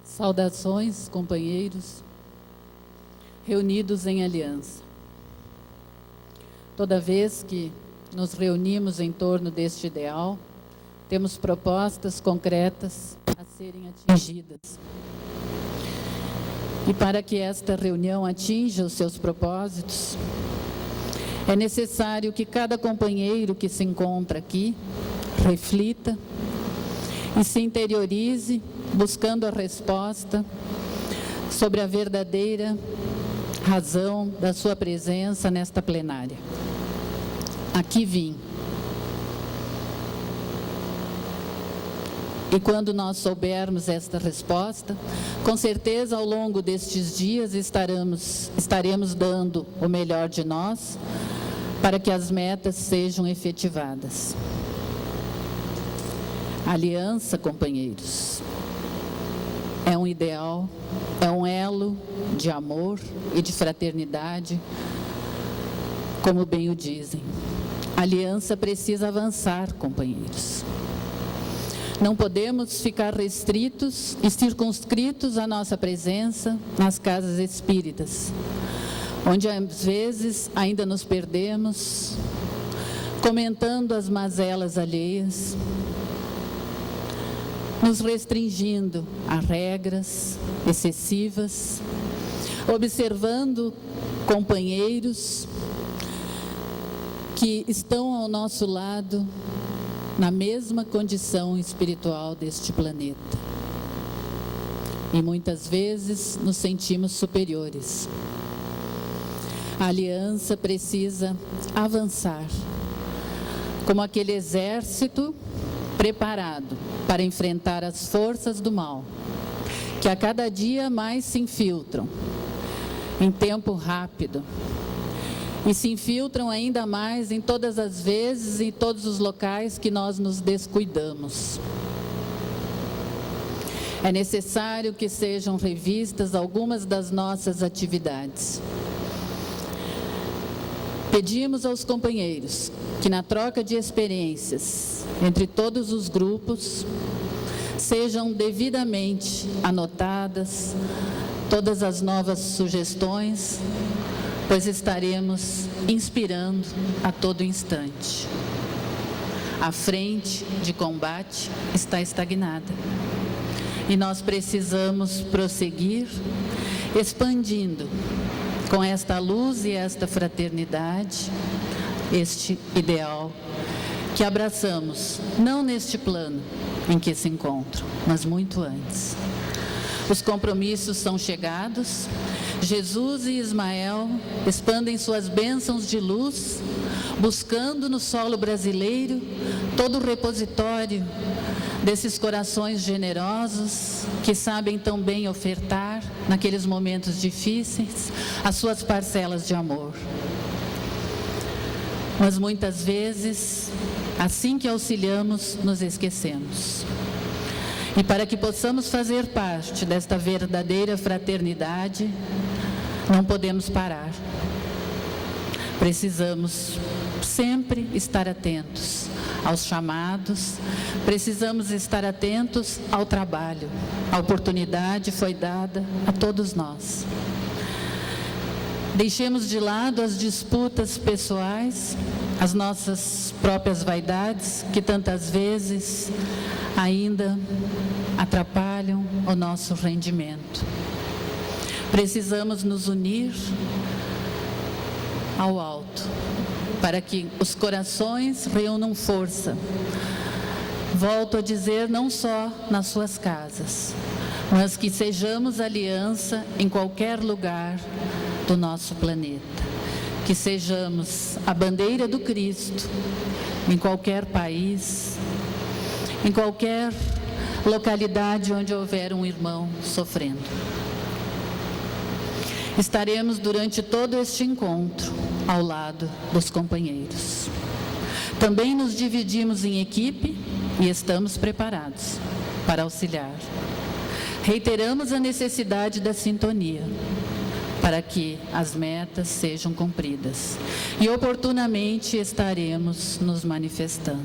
Saudações, companheiros, reunidos em aliança. Toda vez que nos reunimos em torno deste ideal, temos propostas concretas a serem atingidas. E para que esta reunião atinja os seus propósitos, é necessário que cada companheiro que se encontra aqui reflita e se interiorize, buscando a resposta sobre a verdadeira razão da sua presença nesta plenária. Aqui vim. E quando nós soubermos esta resposta, com certeza ao longo destes dias estaremos dando o melhor de nós para que as metas sejam efetivadas. Aliança, companheiros, é um ideal, é um elo de amor e de fraternidade, como bem o dizem. A aliança precisa avançar, companheiros. Não podemos ficar restritos e circunscritos à nossa presença nas casas espíritas, onde às vezes ainda nos perdemos, comentando as mazelas alheias, nos restringindo a regras excessivas, observando companheiros que estão ao nosso lado na mesma condição espiritual deste planeta. E muitas vezes nos sentimos superiores. A aliança precisa avançar, como aquele exército preparado para enfrentar as forças do mal, que a cada dia mais se infiltram em tempo rápido e se infiltram ainda mais em todas as vezes e em todos os locais que nós nos descuidamos. É necessário que sejam revistas algumas das nossas atividades. Pedimos aos companheiros que na troca de experiências entre todos os grupos sejam devidamente anotadas todas as novas sugestões, pois estaremos inspirando a todo instante. A frente de combate está estagnada e nós precisamos prosseguir expandindo com esta luz e esta fraternidade, este ideal que abraçamos, não neste plano em que se encontram, mas muito antes. Os compromissos são chegados, Jesus e Ismael expandem suas bênçãos de luz, buscando no solo brasileiro todo o repositório desses corações generosos que sabem tão bem ofertar, naqueles momentos difíceis, as suas parcelas de amor. Mas muitas vezes, assim que auxiliamos, nos esquecemos. E para que possamos fazer parte desta verdadeira fraternidade, não podemos parar. Precisamos sempre estar atentos aos chamados, precisamos estar atentos ao trabalho. A oportunidade foi dada a todos nós. Deixemos de lado as disputas pessoais, as nossas próprias vaidades, que tantas vezes ainda atrapalham o nosso rendimento. Precisamos nos unir ao alto, para que os corações reúnam força. Volto a dizer, não só nas suas casas, mas que sejamos aliança em qualquer lugar do nosso planeta. Que sejamos a bandeira do Cristo em qualquer país, em qualquer localidade onde houver um irmão sofrendo. Estaremos durante todo este encontro ao lado dos companheiros. Também nos dividimos em equipe e estamos preparados para auxiliar. Reiteramos a necessidade da sintonia para que as metas sejam cumpridas e oportunamente estaremos nos manifestando.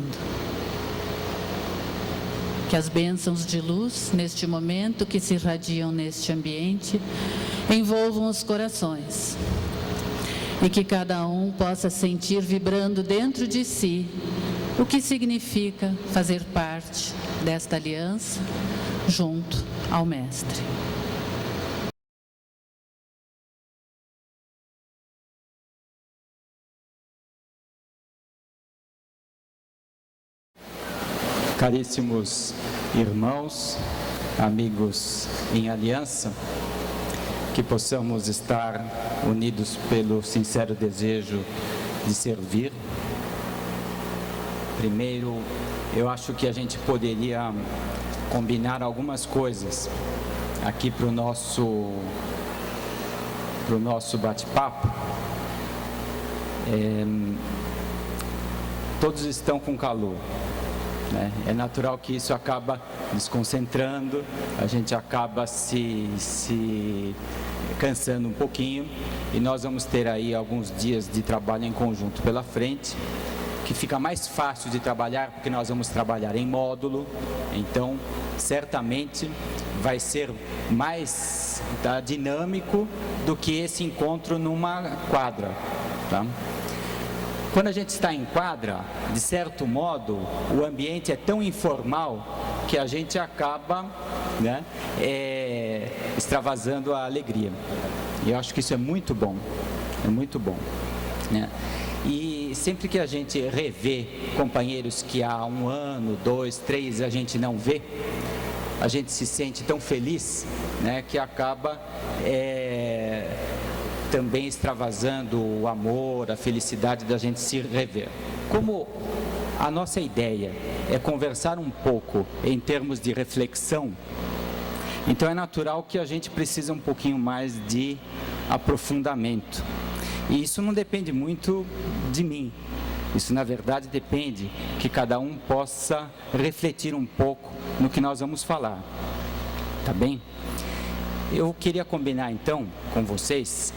que as bênçãos de luz, neste momento, que se irradiam neste ambiente, envolvam os corações. E que cada um possa sentir vibrando dentro de si o que significa fazer parte desta aliança junto ao Mestre. Caríssimos irmãos, amigos em aliança, que possamos estar unidos pelo sincero desejo de servir. Primeiro, eu acho que a gente poderia combinar algumas coisas aqui para o nosso bate-papo. Todos estão com calor. É natural que isso acaba desconcentrando, a gente acaba se cansando um pouquinho, e nós vamos ter aí alguns dias de trabalho em conjunto pela frente, que fica mais fácil de trabalhar, porque nós vamos trabalhar em módulo, então certamente vai ser mais dinâmico do que esse encontro numa quadra, tá? Quando a gente está em quadra, de certo modo, o ambiente é tão informal que a gente acaba extravasando a alegria. E eu acho que isso é muito bom, E sempre que a gente revê companheiros que há 1 ano, 2, 3 a gente não vê, a gente se sente tão feliz, que acaba também extravasando o amor, a felicidade da gente se rever. Como a nossa ideia é conversar um pouco em termos de reflexão, então é natural que a gente precise um pouquinho mais de aprofundamento. E isso não depende muito de mim. Isso, na verdade, depende que cada um possa refletir um pouco no que nós vamos falar. Tá bem? Eu queria combinar, então, com vocês,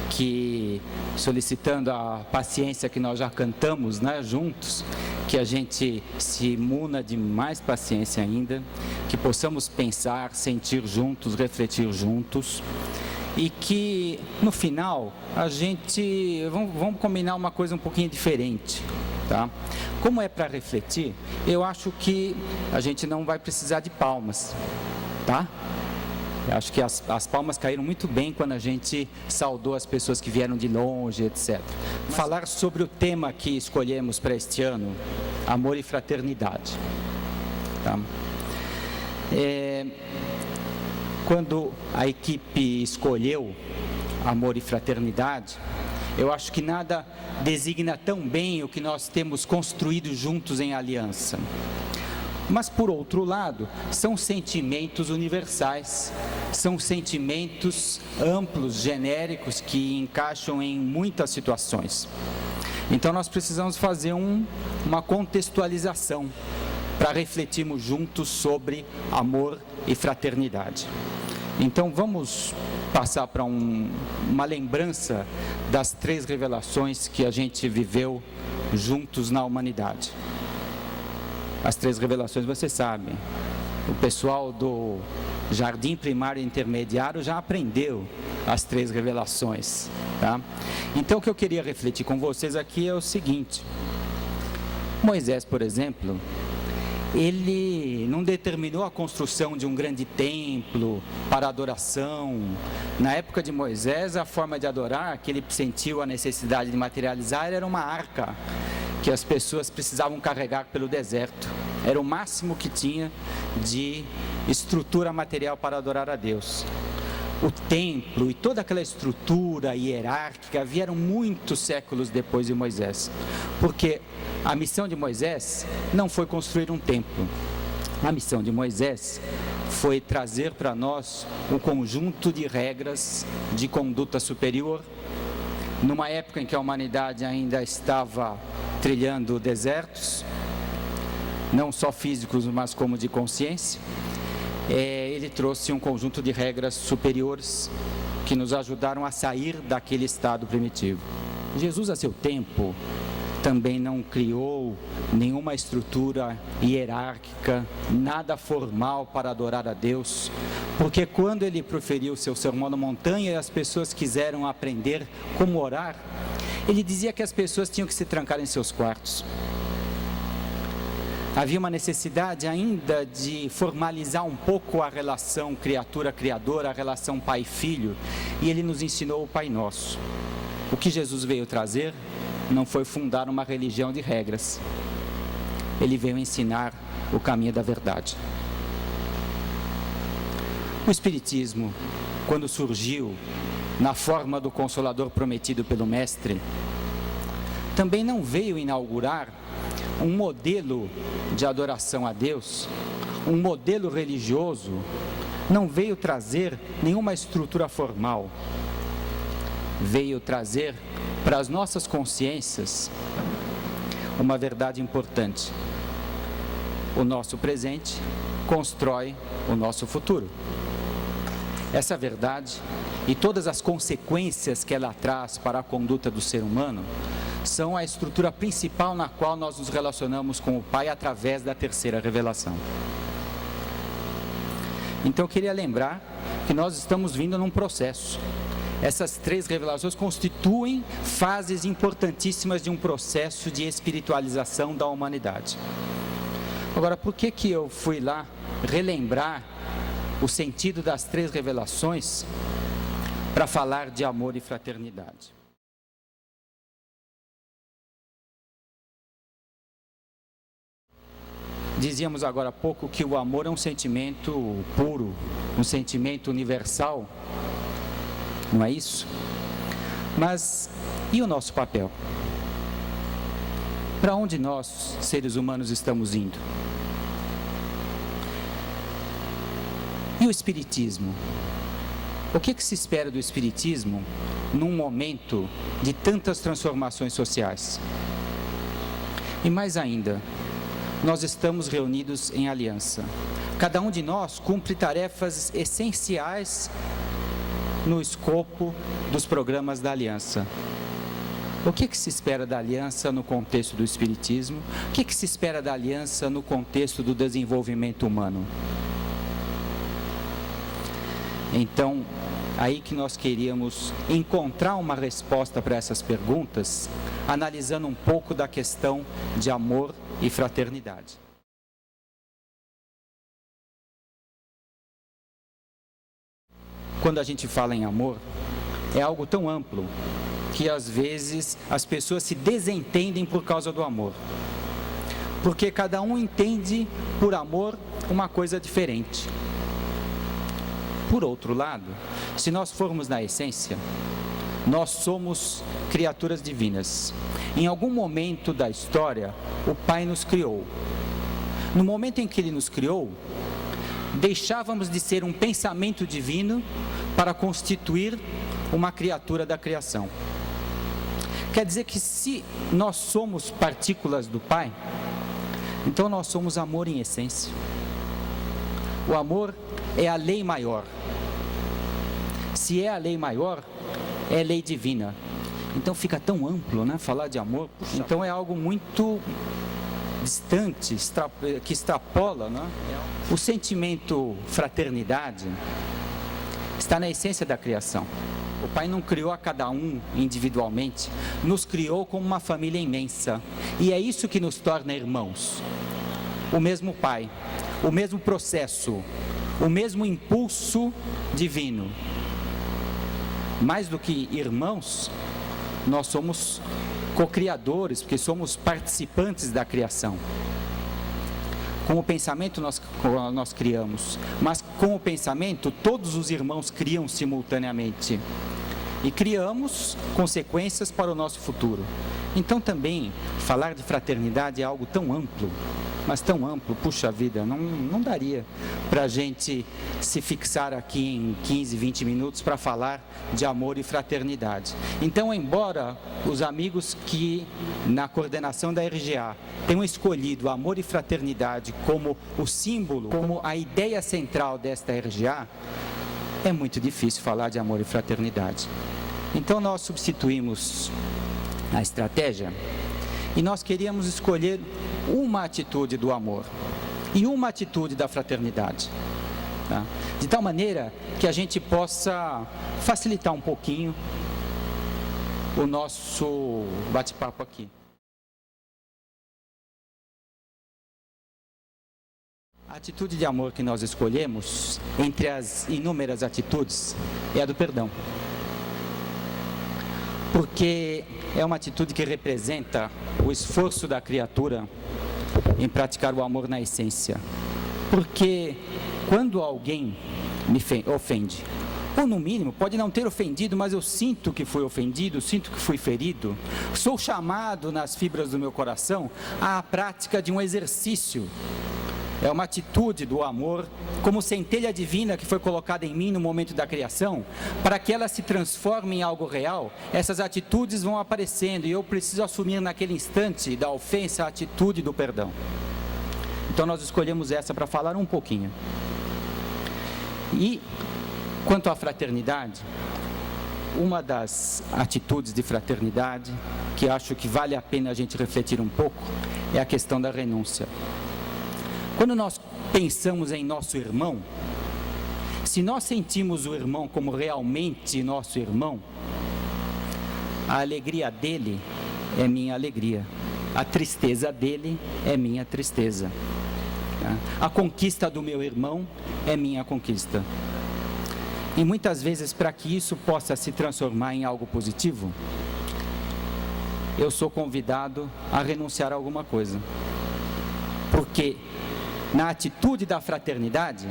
que solicitando a paciência que nós já cantamos, juntos, que a gente se muna de mais paciência ainda, que possamos pensar, sentir juntos, refletir juntos, e que no final a gente vamos combinar uma coisa um pouquinho diferente, tá? Como é para refletir, eu acho que a gente não vai precisar de palmas, tá? Eu acho que as palmas caíram muito bem quando a gente saudou as pessoas que vieram de longe, etc. Falar sobre o tema que escolhemos para este ano, amor e fraternidade. Tá? Quando a equipe escolheu amor e fraternidade, eu acho que nada designa tão bem o que nós temos construído juntos em aliança. Mas, por outro lado, são sentimentos universais, são sentimentos amplos, genéricos, que encaixam em muitas situações. Então, nós precisamos fazer uma contextualização para refletirmos juntos sobre amor e fraternidade. Então, vamos passar para uma lembrança das 3 revelações que a gente viveu juntos na humanidade. As 3 revelações, vocês sabem, o pessoal do Jardim Primário e Intermediário já aprendeu as 3 revelações, tá? Então, o que eu queria refletir com vocês aqui é o seguinte: Moisés, por exemplo, ele não determinou a construção de um grande templo para adoração. Na época de Moisés, a forma de adorar, que ele sentiu a necessidade de materializar, era uma arca que as pessoas precisavam carregar pelo deserto. Era o máximo que tinha de estrutura material para adorar a Deus. O templo e toda aquela estrutura hierárquica vieram muitos séculos depois de Moisés, porque a missão de Moisés não foi construir um templo. A missão de Moisés foi trazer para nós um conjunto de regras de conduta superior, numa época em que a humanidade ainda estava trilhando desertos, não só físicos, mas como de consciência. Ele trouxe um conjunto de regras superiores que nos ajudaram a sair daquele estado primitivo. Jesus, a seu tempo, também não criou nenhuma estrutura hierárquica, nada formal para adorar a Deus, porque quando ele proferiu seu sermão na montanha e as pessoas quiseram aprender como orar, ele dizia que as pessoas tinham que se trancar em seus quartos. Havia uma necessidade ainda de formalizar um pouco a relação criatura-criador, a relação pai-filho, e ele nos ensinou o Pai Nosso. O que Jesus veio trazer não foi fundar uma religião de regras. Ele veio ensinar o caminho da verdade. O Espiritismo, quando surgiu na forma do Consolador prometido pelo Mestre, também não veio inaugurar um modelo de adoração a Deus, um modelo religioso, não veio trazer nenhuma estrutura formal. Veio trazer para as nossas consciências uma verdade importante: o nosso presente constrói o nosso futuro. Essa verdade e todas as consequências que ela traz para a conduta do ser humano são a estrutura principal na qual nós nos relacionamos com o Pai através da terceira revelação. Então eu queria lembrar que nós estamos vindo num processo. Essas três revelações constituem fases importantíssimas de um processo de espiritualização da humanidade. Agora, por que eu fui lá relembrar o sentido das três revelações para falar de amor e fraternidade? Dizíamos agora há pouco que o amor é um sentimento puro, um sentimento universal, não é isso? Mas e o nosso papel? Para onde nós, seres humanos, estamos indo? E o Espiritismo? O que se espera do Espiritismo num momento de tantas transformações sociais? E mais ainda, nós estamos reunidos em aliança. Cada um de nós cumpre tarefas essenciais no escopo dos programas da aliança. O que se espera da aliança no contexto do Espiritismo? O que se espera da aliança no contexto do desenvolvimento humano? Então, aí que nós queríamos encontrar uma resposta para essas perguntas, analisando um pouco da questão de amor e fraternidade. Quando a gente fala em amor, é algo tão amplo que às vezes as pessoas se desentendem por causa do amor. Porque cada um entende por amor uma coisa diferente. Por outro lado, se nós formos na essência, nós somos criaturas divinas. Em algum momento da história, o Pai nos criou. No momento em que Ele nos criou, deixávamos de ser um pensamento divino para constituir uma criatura da criação. Quer dizer que se nós somos partículas do Pai, então nós somos amor em essência. O amor é a lei maior. Se é a lei maior, é lei divina. Então fica tão amplo, né? Falar de amor. Então é algo muito distante, que extrapola, né? O sentimento fraternidade está na essência da criação. O Pai não criou a cada um individualmente, nos criou como uma família imensa. E é isso que nos torna irmãos. O mesmo Pai, o mesmo processo, o mesmo impulso divino. Mais do que irmãos, nós somos co-criadores, porque somos participantes da criação. Com o pensamento nós criamos, mas com o pensamento todos os irmãos criam simultaneamente. E criamos consequências para o nosso futuro. Então também, falar de fraternidade é algo tão amplo, mas tão amplo, puxa vida, não daria para a gente se fixar aqui em 15, 20 minutos para falar de amor e fraternidade. Então, embora os amigos que na coordenação da RGA tenham escolhido amor e fraternidade como o símbolo, como a ideia central desta RGA, é muito difícil falar de amor e fraternidade. Então nós substituímos a estratégia e nós queríamos escolher uma atitude do amor e uma atitude da fraternidade, tá? De tal maneira que a gente possa facilitar um pouquinho o nosso bate-papo aqui. A atitude de amor que nós escolhemos, entre as inúmeras atitudes, é a do perdão. Porque é uma atitude que representa o esforço da criatura em praticar o amor na essência. Porque quando alguém me ofende, ou no mínimo, pode não ter ofendido, mas eu sinto que fui ofendido, sinto que fui ferido, sou chamado nas fibras do meu coração à prática de um exercício. É uma atitude do amor, como centelha divina que foi colocada em mim no momento da criação, para que ela se transforme em algo real. Essas atitudes vão aparecendo e eu preciso assumir naquele instante da ofensa a atitude do perdão. Então nós escolhemos essa para falar um pouquinho. E quanto à fraternidade, uma das atitudes de fraternidade que acho que vale a pena a gente refletir um pouco é a questão da renúncia. Quando nós pensamos em nosso irmão, se nós sentimos o irmão como realmente nosso irmão, a alegria dele é minha alegria, a tristeza dele é minha tristeza, a conquista do meu irmão é minha conquista. E muitas vezes, para que isso possa se transformar em algo positivo, eu sou convidado a renunciar a alguma coisa, porque na atitude da fraternidade,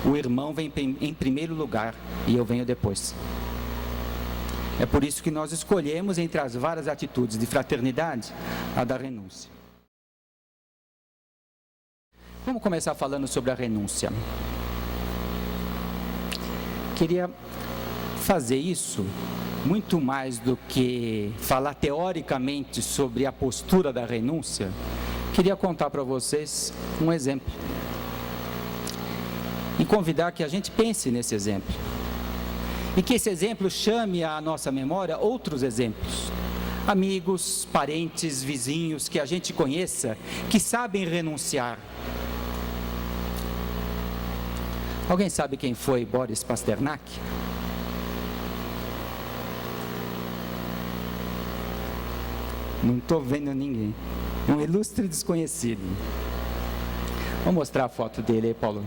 o irmão vem em primeiro lugar e eu venho depois. É por isso que nós escolhemos, entre as várias atitudes de fraternidade, a da renúncia. Vamos começar falando sobre a renúncia. Queria fazer isso muito mais do que falar teoricamente sobre a postura da renúncia. Queria contar para vocês um exemplo e convidar que a gente pense nesse exemplo e que esse exemplo chame à nossa memória outros exemplos, amigos, parentes, vizinhos que a gente conheça, que sabem renunciar. Alguém sabe quem foi Boris Pasternak? Não estou vendo ninguém. Um ilustre desconhecido. Vou mostrar a foto dele aí, Paulo.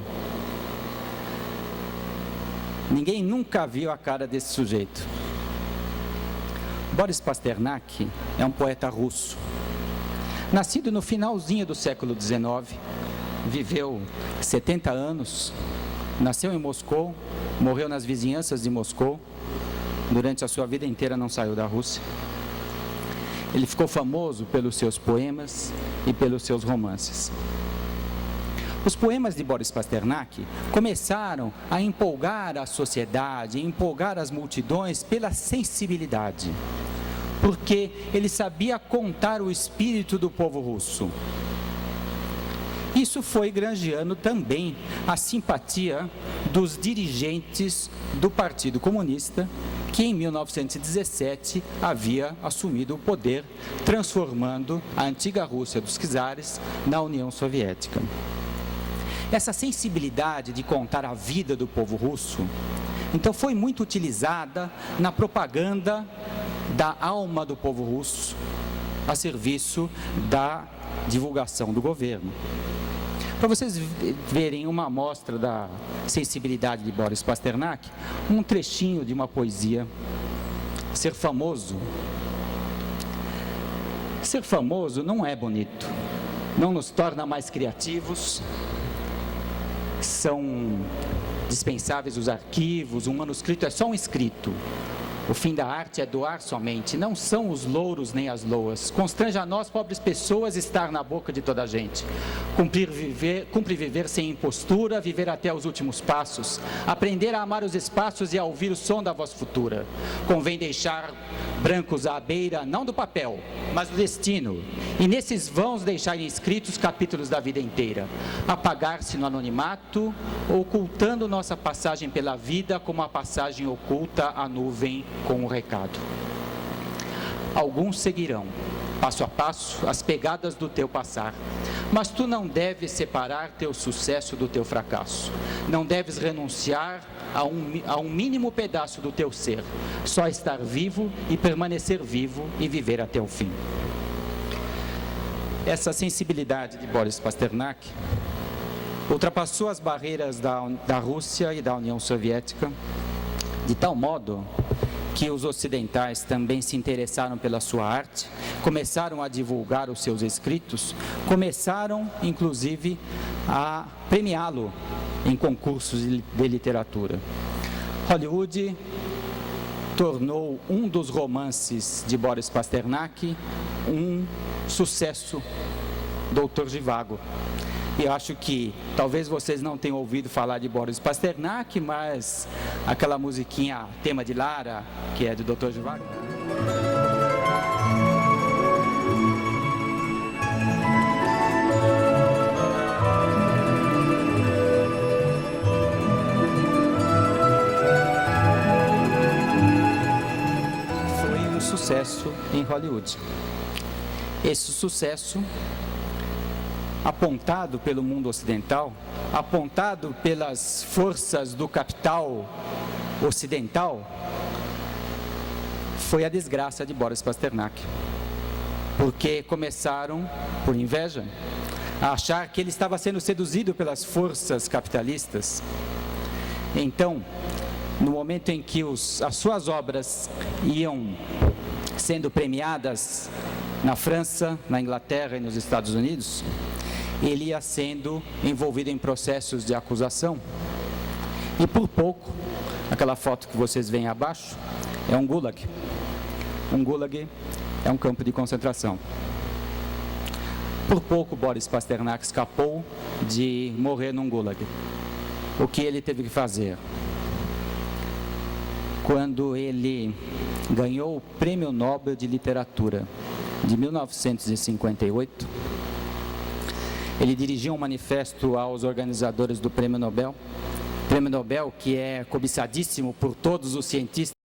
Ninguém nunca viu a cara desse sujeito. Boris Pasternak é um poeta russo. Nascido no finalzinho do século XIX, viveu 70 anos, nasceu em Moscou, morreu nas vizinhanças de Moscou, durante a sua vida inteira não saiu da Rússia. Ele ficou famoso pelos seus poemas e pelos seus romances. Os poemas de Boris Pasternak começaram a empolgar a sociedade, a empolgar as multidões pela sensibilidade, porque ele sabia contar o espírito do povo russo. Isso foi granjeando também a simpatia dos dirigentes do Partido Comunista, que em 1917 havia assumido o poder, transformando a antiga Rússia dos czares na União Soviética. Essa sensibilidade de contar a vida do povo russo, então, foi muito utilizada na propaganda da alma do povo russo, a serviço da divulgação do governo. Para vocês verem uma amostra da sensibilidade de Boris Pasternak, um trechinho de uma poesia. Ser famoso não é bonito, não nos torna mais criativos, são dispensáveis os arquivos, um manuscrito é só um escrito. O fim da arte é doar somente, não são os louros nem as loas. Constrange a nós, pobres pessoas, estar na boca de toda a gente. Cumpre viver sem impostura, viver até os últimos passos. Aprender a amar os espaços e a ouvir o som da voz futura. Convém deixar brancos à beira, não do papel, mas do destino. E nesses vãos deixar inscritos capítulos da vida inteira. Apagar-se no anonimato, ocultando nossa passagem pela vida como a passagem oculta a nuvem com o recado. Alguns seguirão, passo a passo, as pegadas do teu passar. Mas tu não deves separar teu sucesso do teu fracasso. Não deves renunciar a um mínimo pedaço do teu ser. Só estar vivo e permanecer vivo e viver até o fim. Essa sensibilidade de Boris Pasternak ultrapassou as barreiras da Rússia e da União Soviética, de tal modo que os ocidentais também se interessaram pela sua arte, começaram a divulgar os seus escritos, começaram, inclusive, a premiá-lo em concursos de literatura. Hollywood tornou um dos romances de Boris Pasternak um sucesso, Doutor Zhivago. E acho que talvez vocês não tenham ouvido falar de Boris Pasternak, mas aquela musiquinha, tema de Lara, que é do Dr. Zhivago. Foi um sucesso em Hollywood. Esse sucesso, apontado pelo mundo ocidental, apontado pelas forças do capital ocidental, foi a desgraça de Boris Pasternak. Porque começaram, por inveja, a achar que ele estava sendo seduzido pelas forças capitalistas. Então, no momento em que as suas obras iam sendo premiadas na França, na Inglaterra e nos Estados Unidos, ele ia sendo envolvido em processos de acusação. E por pouco, aquela foto que vocês veem abaixo, é um gulag. Um gulag é um campo de concentração. Por pouco, Boris Pasternak escapou de morrer num gulag. O que ele teve que fazer? Quando ele ganhou o Prêmio Nobel de Literatura de 1958, ele dirigiu um manifesto aos organizadores do Prêmio Nobel que é cobiçadíssimo por todos os cientistas